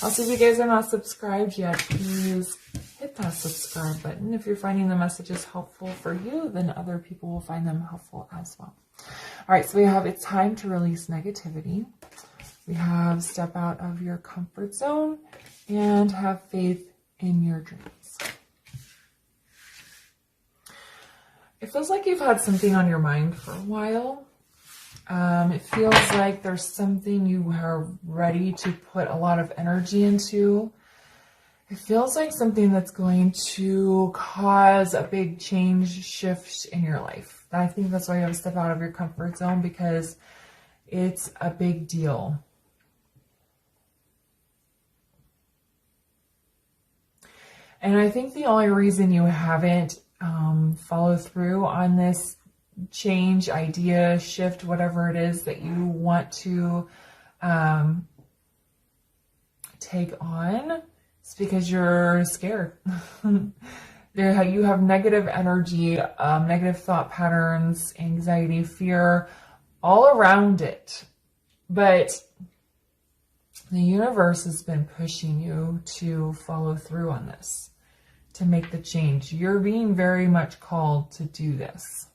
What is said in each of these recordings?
Also, if you guys are not subscribed yet, please hit that subscribe button. If you're finding the messages helpful for you, then other people will find them helpful as well. All right, so we have it's time to release negativity. We have step out of your comfort zone and have faith in your dreams. It feels like you've had something on your mind for a while. It feels like there's something you are ready to put a lot of energy into. It feels like something that's going to cause a big change, shift in your life. I think that's why you have to step out of your comfort zone, because it's a big deal. And I think the only reason you haven't followed through on this change, idea, shift, whatever it is that you want to take on, it's because you're scared. You have negative energy, negative thought patterns, anxiety, fear, all around it. But the universe has been pushing you to follow through on this, to make the change. You're being very much called to do this.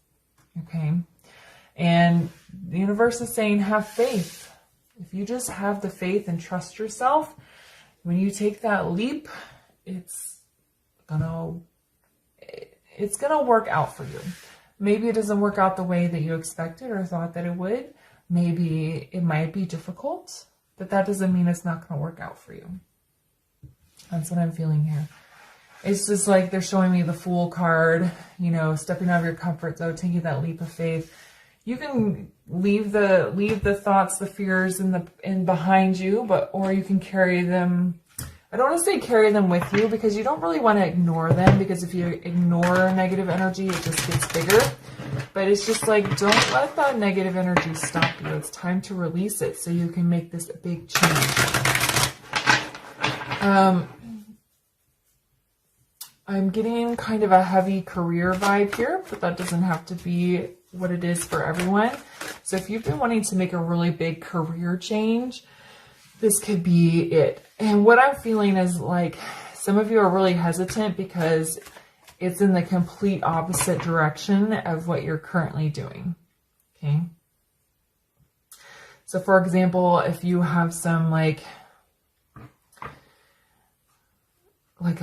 Okay. And the universe is saying, have faith. If you just have the faith and trust yourself, when you take that leap, it's gonna work out for you. Maybe it doesn't work out the way that you expected or thought that it would. Maybe it might be difficult, but that doesn't mean it's not going to work out for you. That's what I'm feeling here. It's just like they're showing me the Fool card, stepping out of your comfort zone, taking that leap of faith. You can leave the thoughts, the fears in behind you, or you can carry them. I don't want to say carry them with you, because you don't really want to ignore them, because if you ignore negative energy, it just gets bigger. But it's just like, don't let that negative energy stop you. It's time to release it so you can make this a big change. I'm getting kind of a heavy career vibe here, but that doesn't have to be what it is for everyone. So if you've been wanting to make a really big career change, this could be it. And what I'm feeling is like some of you are really hesitant because it's in the complete opposite direction of what you're currently doing. Okay. So for example, if you have some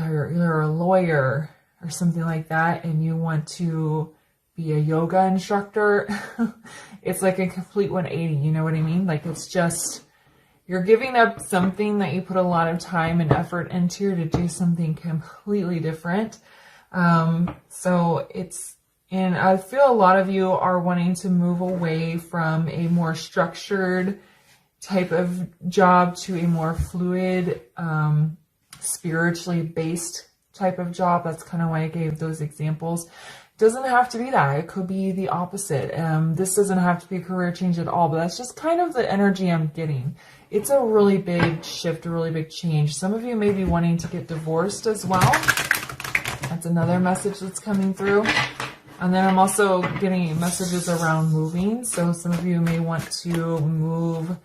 you're a lawyer or something like that, and you want to be a yoga instructor, it's like a complete 180. You know what I mean? Like, it's just, you're giving up something that you put a lot of time and effort into to do something completely different. And I feel a lot of you are wanting to move away from a more structured type of job to a more fluid, spiritually based type of job. That's kind of why I gave those examples. It doesn't have to be that. It could be the opposite. This doesn't have to be a career change at all, but that's just kind of the energy I'm getting. It's a really big shift, a really big change. Some of you may be wanting to get divorced as well. That's another message that's coming through. And then I'm also getting messages around moving. So some of you may want to move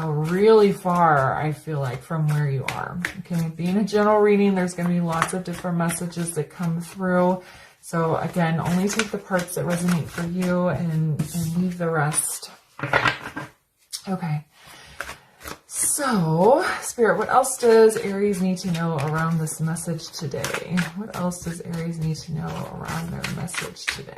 really far, I feel like, from where you are. Okay, being a general reading, there's going to be lots of different messages that come through. So again, only take the parts that resonate for you and leave the rest. Okay. So, Spirit, what else does Aries need to know around this message today? What else does Aries need to know around their message today?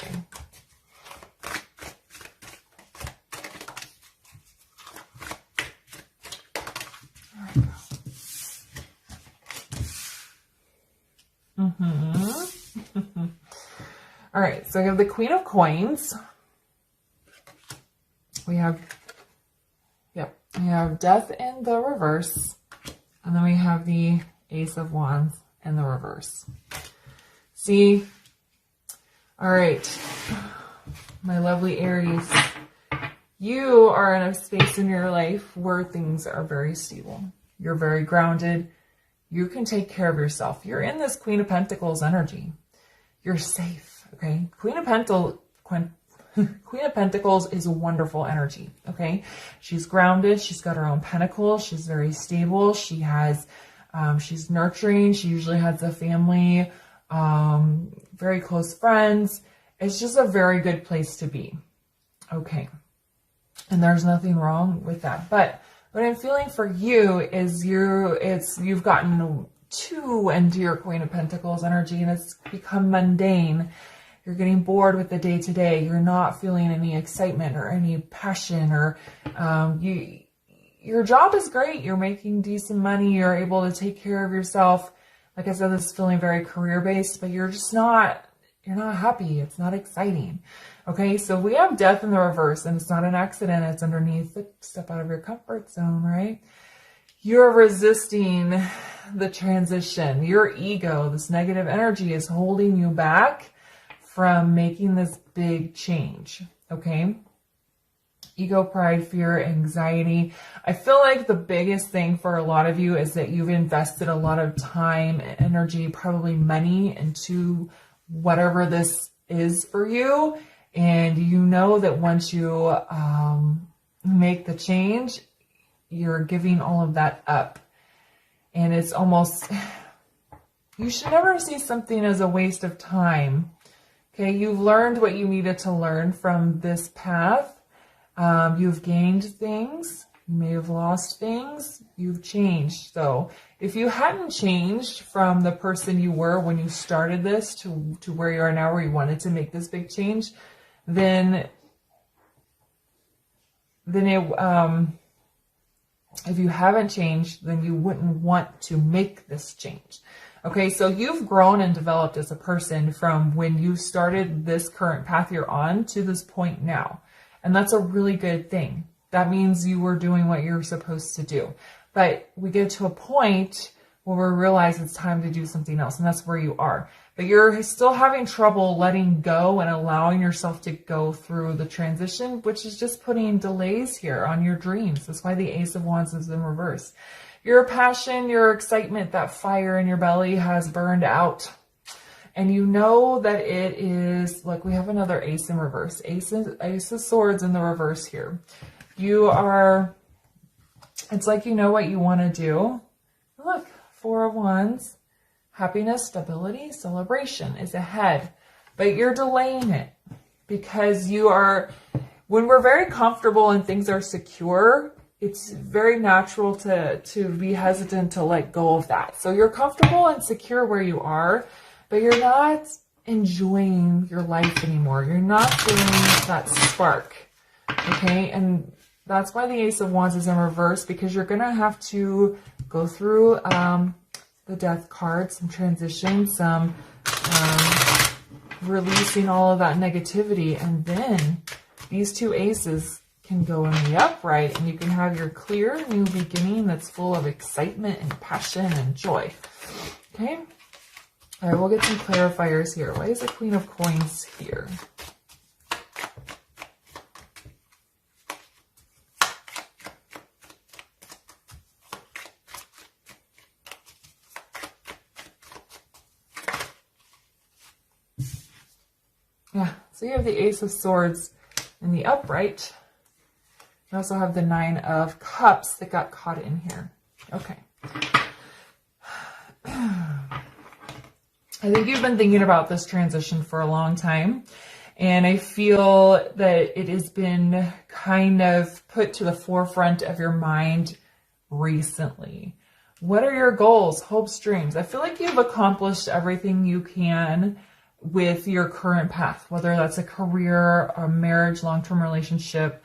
There we go. All right, so we have the Queen of Coins. We have Death in the reverse. And then we have the Ace of Wands in the reverse. See? All right. My lovely Aries. You are in a space in your life where things are very stable. You're very grounded. You can take care of yourself. You're in this Queen of Pentacles energy. You're safe, okay? Queen of Pentacles Queen of Pentacles is a wonderful energy, okay? She's grounded. She's got her own pentacle. She's very stable. She has, she's nurturing. She usually has a family, very close friends. It's just a very good place to be, okay? And there's nothing wrong with that. But what I'm feeling for you is you've gotten too into your Queen of Pentacles energy and it's become mundane. You're getting bored with the day to day. You're not feeling any excitement or any passion, or your job is great. You're making decent money. You're able to take care of yourself. Like I said, this is feeling very career based, but you're not happy. It's not exciting. Okay, so we have death in the reverse, and it's not an accident. It's underneath the step out of your comfort zone, right? You're resisting the transition. Your ego, this negative energy, is holding you back from making this big change, okay? Ego, pride, fear, anxiety. I feel like the biggest thing for a lot of you is that you've invested a lot of time, energy, probably money into whatever this is for you. And you know that once you make the change, you're giving all of that up. And it's almost, you should never see something as a waste of time. Okay, you've learned what you needed to learn from this path. You've gained things. You may have lost things. You've changed. So if you hadn't changed from the person you were when you started this to where you are now, where you wanted to make this big change, then if you haven't changed, then you wouldn't want to make this change. Okay, so you've grown and developed as a person from when you started this current path you're on to this point now. And that's a really good thing. That means you were doing what you're supposed to do. But we get to a point where we realize it's time to do something else, and that's where you are. But you're still having trouble letting go and allowing yourself to go through the transition, which is just putting delays here on your dreams. That's why the Ace of Wands is in reverse. Your passion, your excitement, that fire in your belly has burned out. And you know that it is, look, we have another ace in reverse. Ace of Swords in the reverse here. You are, it's like you know what you want to do. Look, Four of Wands. Happiness, stability, celebration is ahead. But you're delaying it because you are, when we're very comfortable and things are secure, it's very natural to be hesitant to let go of that. So you're comfortable and secure where you are, but you're not enjoying your life anymore. You're not feeling that spark, okay? And that's why the Ace of Wands is in reverse, because you're going to have to go through the Death card, some transition, some releasing all of that negativity. And then these two aces can go in the upright, and you can have your clear new beginning that's full of excitement and passion and joy. Okay? All right, we'll get some clarifiers here. Why is the Queen of Coins here? Yeah, so you have the Ace of Swords in the upright. You also have the Nine of Cups that got caught in here. Okay. I think you've been thinking about this transition for a long time, and I feel that it has been kind of put to the forefront of your mind recently. What are your goals, hopes, dreams? I feel like you've accomplished everything you can with your current path, whether that's a career, a marriage, long-term relationship,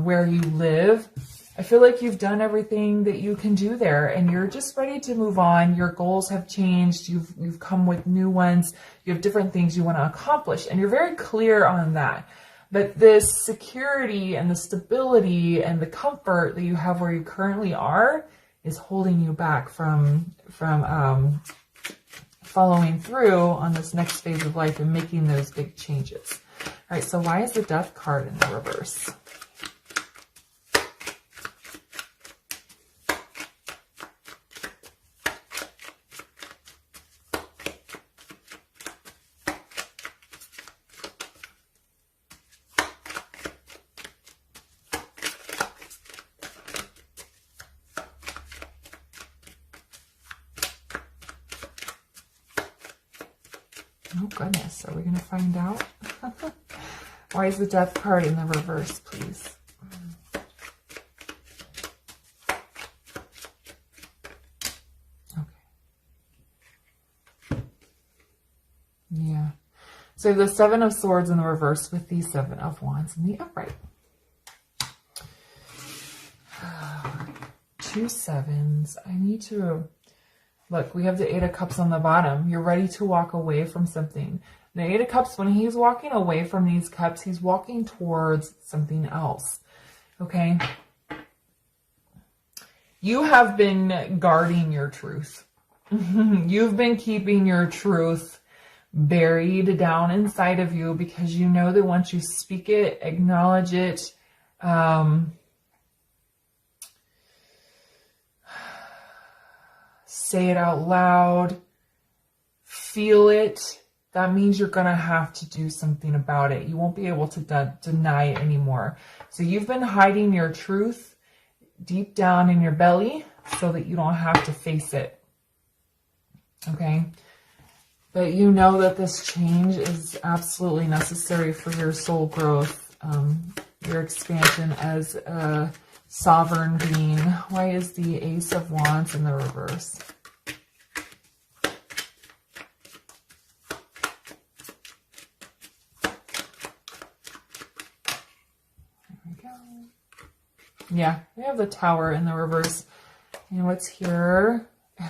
where you live. I feel like you've done everything that you can do there, and you're just ready to move on. Your goals have changed. You've come with new ones. You have different things you want to accomplish, and you're very clear on that. But this security and the stability and the comfort that you have where you currently are is holding you back from following through on this next phase of life and making those big changes. All right, so why is the Death card in the reverse? Oh goodness, are we going to find out? Why is the Death card in the reverse, please? Okay. Yeah. So the Seven of Swords in the reverse with the Seven of Wands in the upright. 2 sevens. I need to... Look, we have the Eight of Cups on the bottom. You're ready to walk away from something. The Eight of Cups, when he's walking away from these cups, he's walking towards something else. Okay? You have been guarding your truth. You've been keeping your truth buried down inside of you because you know that once you speak it, acknowledge it, say it out loud, feel it, that means you're going to have to do something about it. You won't be able to deny it anymore. So you've been hiding your truth deep down in your belly so that you don't have to face it. Okay? But you know that this change is absolutely necessary for your soul growth, your expansion as a sovereign being. Why is the Ace of Wands in the reverse? There we go. Yeah, we have the Tower in the reverse. And what's here?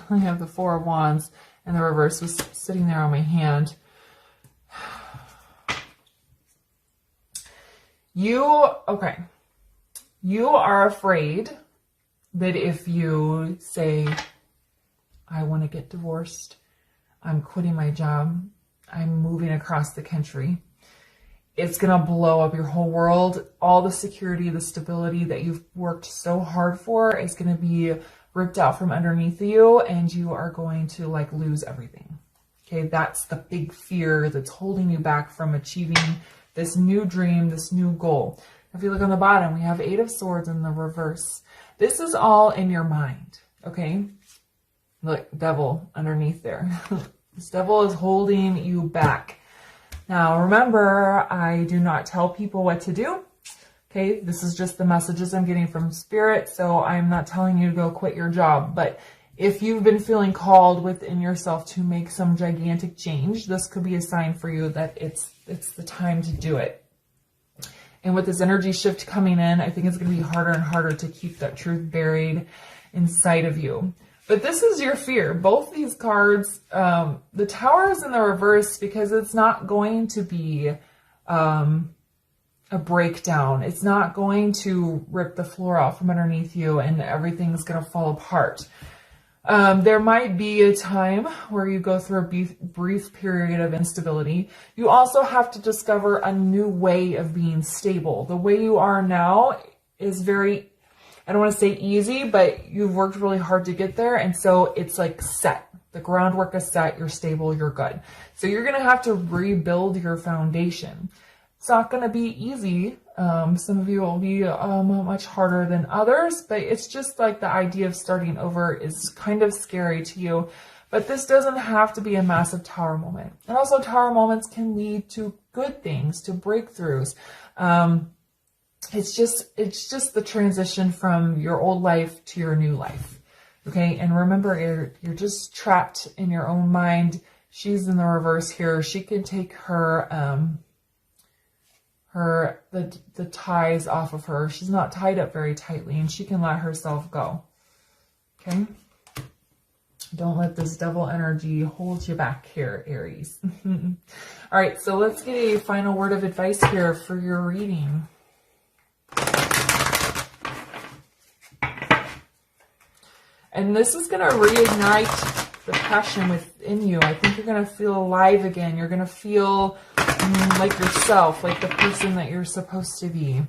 I have the Four of Wands. And the reverse was sitting there on my hand. You are afraid that if you say, I want to get divorced, I'm quitting my job, I'm moving across the country, it's going to blow up your whole world. All the security, the stability that you've worked so hard for is going to be ripped out from underneath you, and you are going to like lose everything. Okay, that's the big fear that's holding you back from achieving this new dream, this new goal. If you look on the bottom, we have Eight of Swords in the reverse. This is all in your mind, okay? Look, devil underneath there. This devil is holding you back. Now, remember, I do not tell people what to do. Okay, this is just the messages I'm getting from Spirit, so I'm not telling you to go quit your job. But if you've been feeling called within yourself to make some gigantic change, this could be a sign for you that it's the time to do it. And with this energy shift coming in, I think it's going to be harder and harder to keep that truth buried inside of you. But this is your fear. Both these cards, the Tower is in the reverse because it's not going to be a breakdown. It's not going to rip the floor off from underneath you and everything's going to fall apart. There might be a time where you go through a brief period of instability. You also have to discover a new way of being stable. The way you are now is very, I don't want to say easy, but you've worked really hard to get there. And so it's like set. The groundwork is set. You're stable. You're good. So you're going to have to rebuild your foundation. It's not going to be easy. Some of you will be much harder than others, but it's just like the idea of starting over is kind of scary to you. But this doesn't have to be a massive Tower moment. And also Tower moments can lead to good things, to breakthroughs. It's just the transition from your old life to your new life. Okay, and remember, you're just trapped in your own mind. She's in the reverse here. She can take her the ties off of her. She's not tied up very tightly, and she can let herself go. Okay? Don't let this devil energy hold you back here, Aries. All right, so let's get a final word of advice here for your reading. And this is going to reignite the passion within you. I think you're going to feel alive again. You're going to feel like yourself, like the person that you're supposed to be.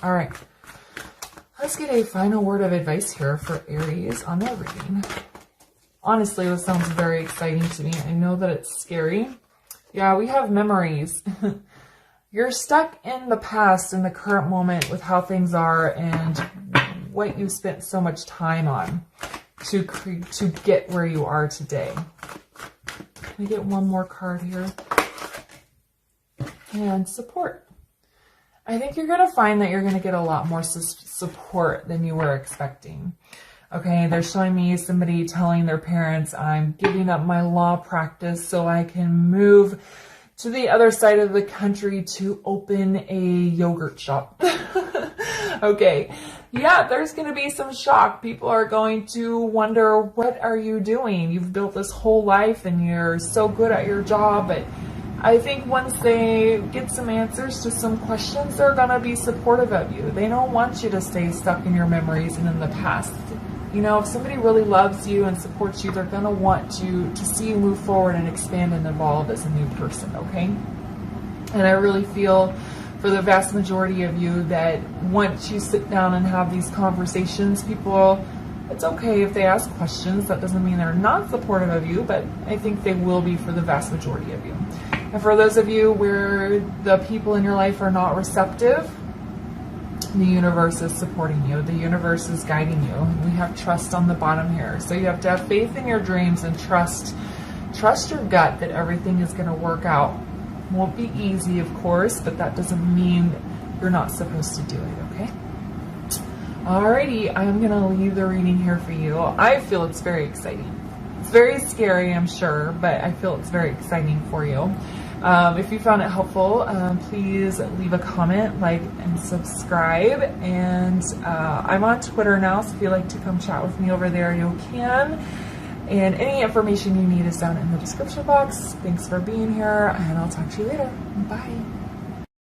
All right. Let's get a final word of advice here for Aries on their reading. Honestly, this sounds very exciting to me. I know that it's scary. Yeah, we have memories. You're stuck in the past, in the current moment with how things are and what you spent so much time on. to get where you are today. Can I get one more card here? And support. I think you're going to find that you're going to get a lot more support than you were expecting. Okay, they're showing me somebody telling their parents, I'm giving up my law practice so I can move to the other side of the country to open a yogurt shop. Okay, yeah, there's going to be some shock. People are going to wonder, what are you doing? You've built this whole life and you're so good at your job, but I think once they get some answers to some questions, they're going to be supportive of you. They don't want you to stay stuck in your memories and in the past. You know, if somebody really loves you and supports you, they're going to want you to see you move forward and expand and evolve as a new person, okay? And I really feel for the vast majority of you that once you sit down and have these conversations, people, it's okay if they ask questions. That doesn't mean they're not supportive of you, but I think they will be for the vast majority of you. And for those of you where the people in your life are not receptive, the universe is supporting you. The universe is guiding you. We have trust on the bottom here. So you have to have faith in your dreams and trust your gut that everything is going to work out. Won't be easy, of course, but that doesn't mean you're not supposed to do it, okay? Alrighty, I'm going to leave the reading here for you. I feel it's very exciting. It's very scary, I'm sure, but I feel it's very exciting for you. If you found it helpful, please leave a comment, like, and subscribe. And I'm on Twitter now, so if you'd like to come chat with me over there, you can. And any information you need is down in the description box. Thanks for being here, and I'll talk to you later. Bye.